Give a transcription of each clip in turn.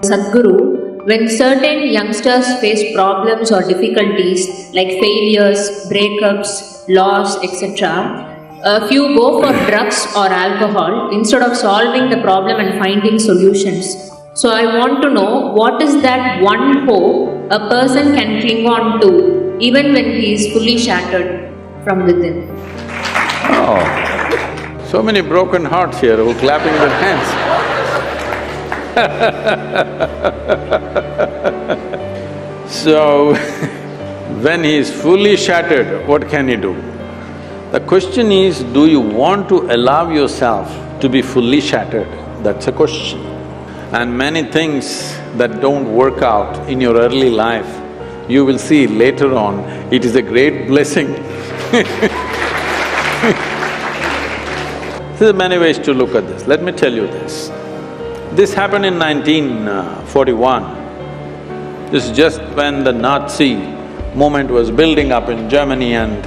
Sadhguru, when certain youngsters face problems or difficulties like failures, breakups, loss, etc., a few go for drugs or alcohol instead of solving the problem and finding solutions. So, I want to know what is that one hope a person can cling on to even when he is fully shattered from within? Oh, so many broken hearts here who are clapping their hands. So, when he is fully shattered, what can he do? The question is, do you want to allow yourself to be fully shattered? That's a question. And many things that don't work out in your early life, you will see later on, it is a great blessing. There are many ways to look at this. Let me tell you this. This happened in 1941. This is just when the Nazi movement was building up in Germany and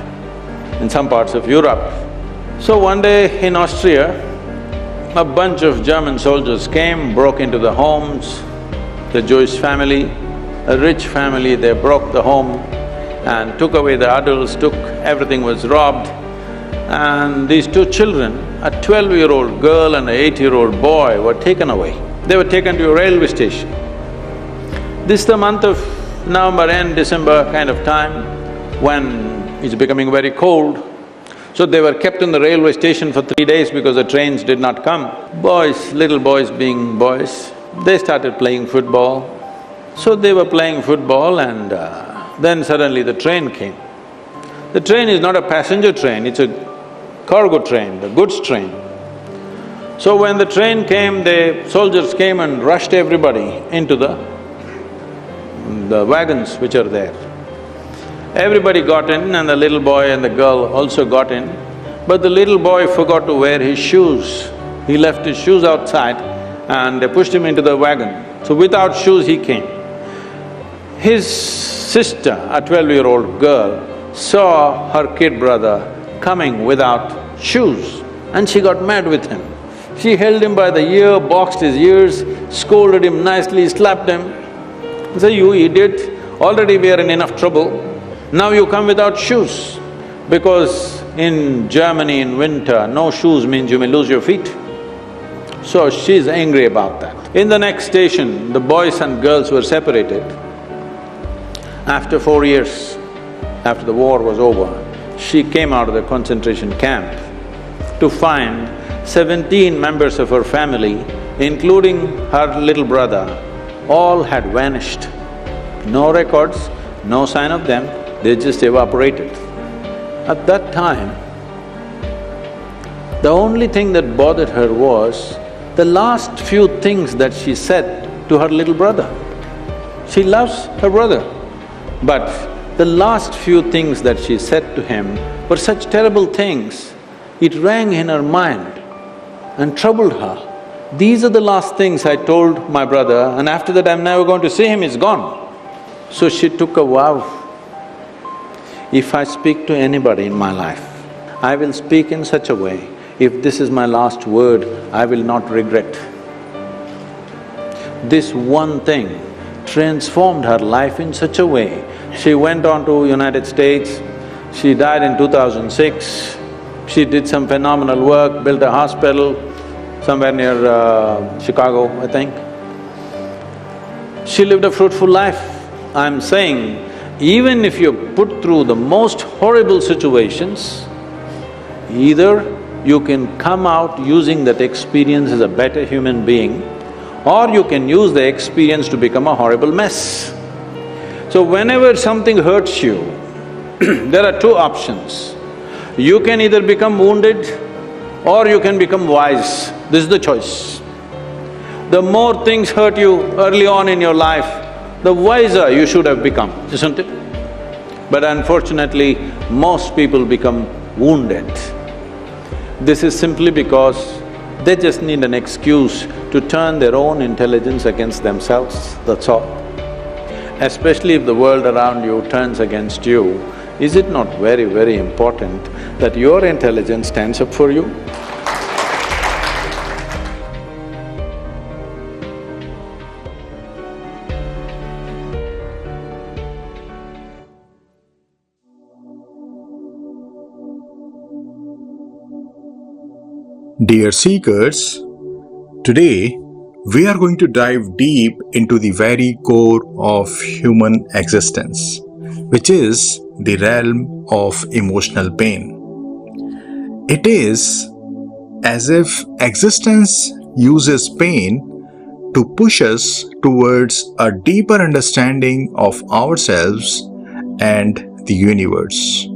in some parts of Europe. So one day in Austria, a bunch of German soldiers came, broke into the homes, the Jewish family, a rich family, they broke the home and took away the adults, everything was robbed. And these two children, a 12-year-old girl and an 8-year-old boy were taken away. They were taken to a railway station. This is the month of November end, December kind of time, when it's becoming very cold. So they were kept in the railway station for 3 days because the trains did not come. Boys, little boys being boys, they started playing football. So they were playing football and then suddenly the train came. The train is not a passenger train, it's a cargo train, the goods train. So when the train came, the soldiers came and rushed everybody into the wagons which are there. Everybody got in and the little boy and the girl also got in, but the little boy forgot to wear his shoes. He left his shoes outside and they pushed him into the wagon. So without shoes he came. His sister, a 12-year-old girl, saw her kid brother coming without shoes and she got mad with him. She held him by the ear, boxed his ears, scolded him nicely, slapped him. Said, "You idiot, already we are in enough trouble, now you come without shoes." Because in Germany in winter, no shoes means you may lose your feet. So she's angry about that. In the next station, the boys and girls were separated. After 4 years, after the war was over, she came out of the concentration camp to find 17 members of her family, including her little brother, all had vanished. No records, no sign of them, they just evaporated. At that time, the only thing that bothered her was the last few things that she said to her little brother. She loves her brother, but the last few things that she said to him were such terrible things, it rang in her mind and troubled her. These are the last things I told my brother and after that I'm never going to see him, he's gone. So she took a vow, if I speak to anybody in my life, I will speak in such a way, if this is my last word, I will not regret. This one thing transformed her life in such a way. She went on to United States, she died in 2006. She did some phenomenal work, built a hospital somewhere near Chicago, I think. She lived a fruitful life. I'm saying, even if you're put through the most horrible situations, either you can come out using that experience as a better human being, or you can use the experience to become a horrible mess. So whenever something hurts you, there are two options. You can either become wounded or you can become wise. This is the choice. The more things hurt you early on in your life, the wiser you should have become, isn't it? But unfortunately, most people become wounded. This is simply because they just need an excuse to turn their own intelligence against themselves, that's all. Especially if the world around you turns against you, is it not very, very important that your intelligence stands up for you? Dear seekers, today we are going to dive deep into the very core of human existence, which is the realm of emotional pain. It is as if existence uses pain to push us towards a deeper understanding of ourselves and the universe.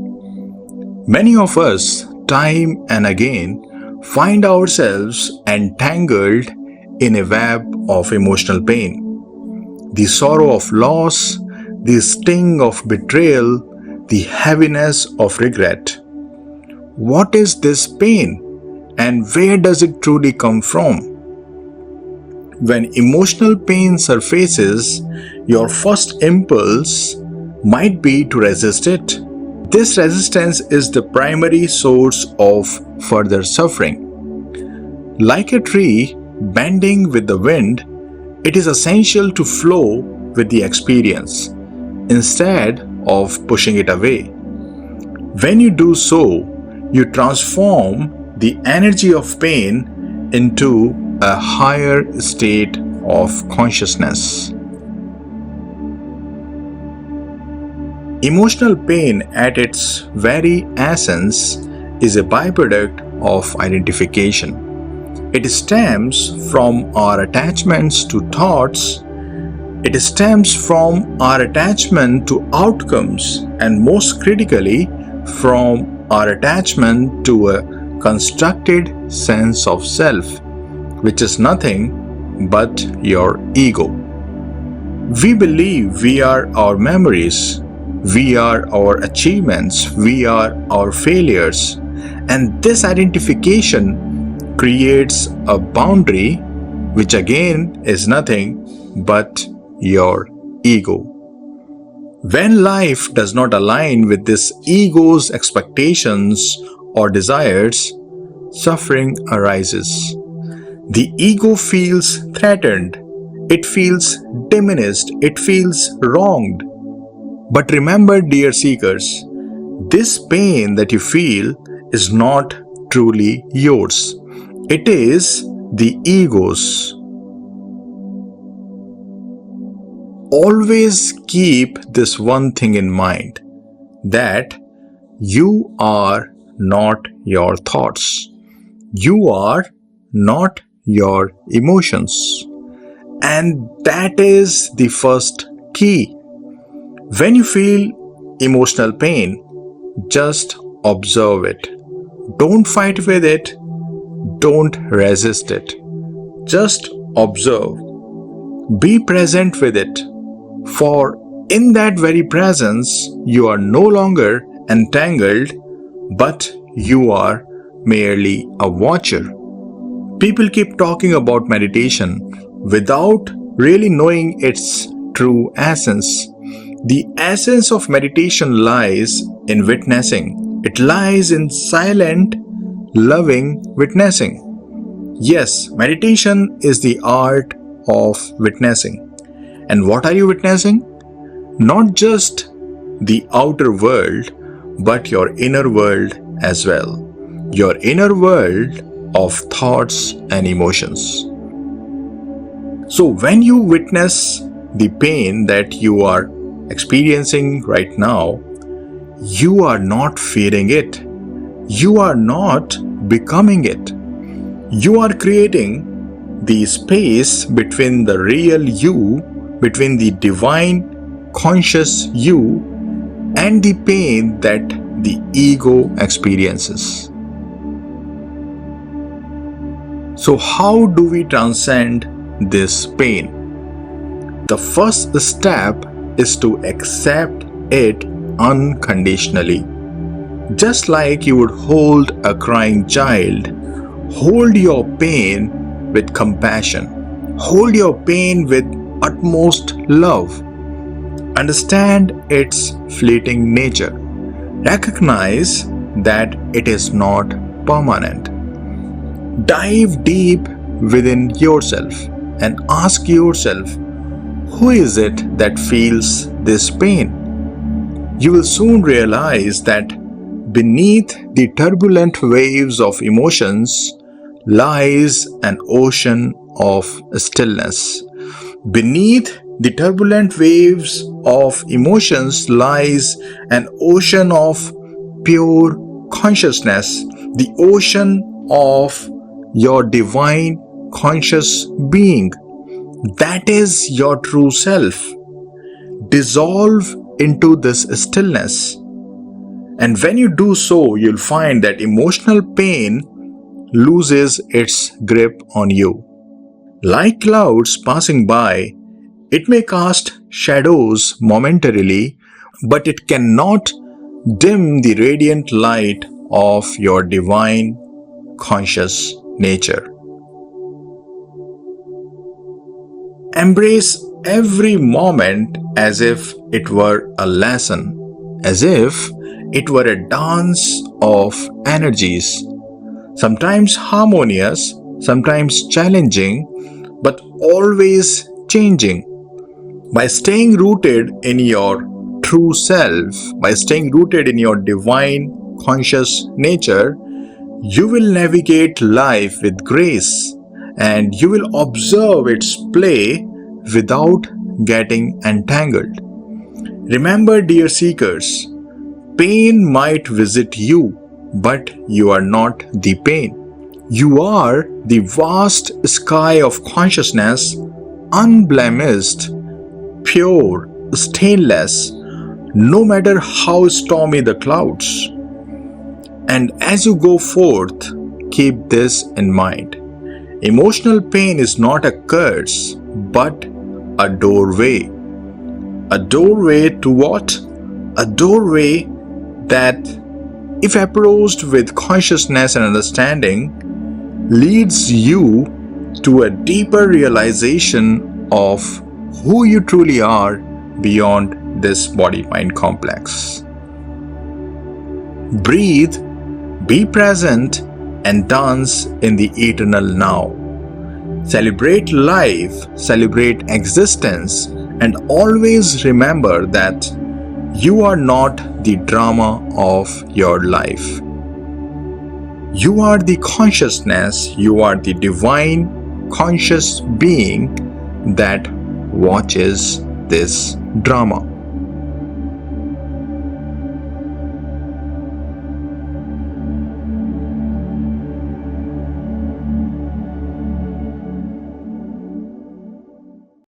Many of us, time and again, find ourselves entangled in a web of emotional pain. The sorrow of loss, the sting of betrayal, the heaviness of regret. What is this pain and where does it truly come from? When emotional pain surfaces, your first impulse might be to resist it. This resistance is the primary source of further suffering. Like a tree bending with the wind, it is essential to flow with the experience instead of pushing it away. When you do so, you transform the energy of pain into a higher state of consciousness. Emotional pain at its very essence is a byproduct of identification. It stems from our attachments to thoughts. It stems from our attachment to outcomes and most critically from our attachment to a constructed sense of self, which is nothing but your ego. We believe we are our memories, we are our achievements, we are our failures, and this identification creates a boundary which again is nothing but your ego. When life does not align with this ego's expectations or desires, suffering arises. The ego feels threatened, it feels diminished, it feels wronged. But remember, dear seekers, this pain that you feel is not truly yours. It is the ego's. Always keep this one thing in mind, that you are not your thoughts. You are not your emotions. And that is the first key. When you feel emotional pain, just observe it. Don't fight with it. Don't resist it. Just observe. Be present with it. For in that very presence, you are no longer entangled, but you are merely a watcher. People keep talking about meditation without really knowing its true essence. The essence of meditation lies in witnessing. It lies in silent, loving witnessing. Yes, meditation is the art of witnessing. And what are you witnessing? Not just the outer world, but your inner world as well. Your inner world of thoughts and emotions. So when you witness the pain that you are experiencing right now, you are not fearing it. You are not becoming it. You are creating the space between the real you, between the divine conscious you, and the pain that the ego experiences. So how do we transcend this pain? The first step is to accept it unconditionally. Just like you would hold a crying child, hold your pain with compassion. Hold your pain with utmost love. Understand its fleeting nature. Recognize that it is not permanent. Dive deep within yourself and ask yourself, who is it that feels this pain? You will soon realize that beneath the turbulent waves of emotions lies an ocean of stillness. Beneath the turbulent waves of emotions lies an ocean of pure consciousness, the ocean of your divine conscious being. That is your true self. Dissolve into this stillness. And when you do so, you'll find that emotional pain loses its grip on you. Like clouds passing by, it may cast shadows momentarily, but it cannot dim the radiant light of your divine conscious nature. Embrace every moment as if it were a lesson, as if it were a dance of energies, sometimes harmonious, sometimes challenging, but always changing. By staying rooted in your true self, by staying rooted in your divine conscious nature, you will navigate life with grace and you will observe its play without getting entangled. Remember, dear seekers, pain might visit you, but you are not the pain. You are the vast sky of consciousness, unblemished, pure, stainless, no matter how stormy the clouds. And as you go forth, keep this in mind. Emotional pain is not a curse, but a doorway. A doorway to what? A doorway that, if approached with consciousness and understanding, leads you to a deeper realization of who you truly are beyond this body-mind complex. Breathe, be present, and dance in the eternal now. Celebrate life, celebrate existence, and always remember that you are not the drama of your life. You are the consciousness, you are the divine conscious being that watches this drama.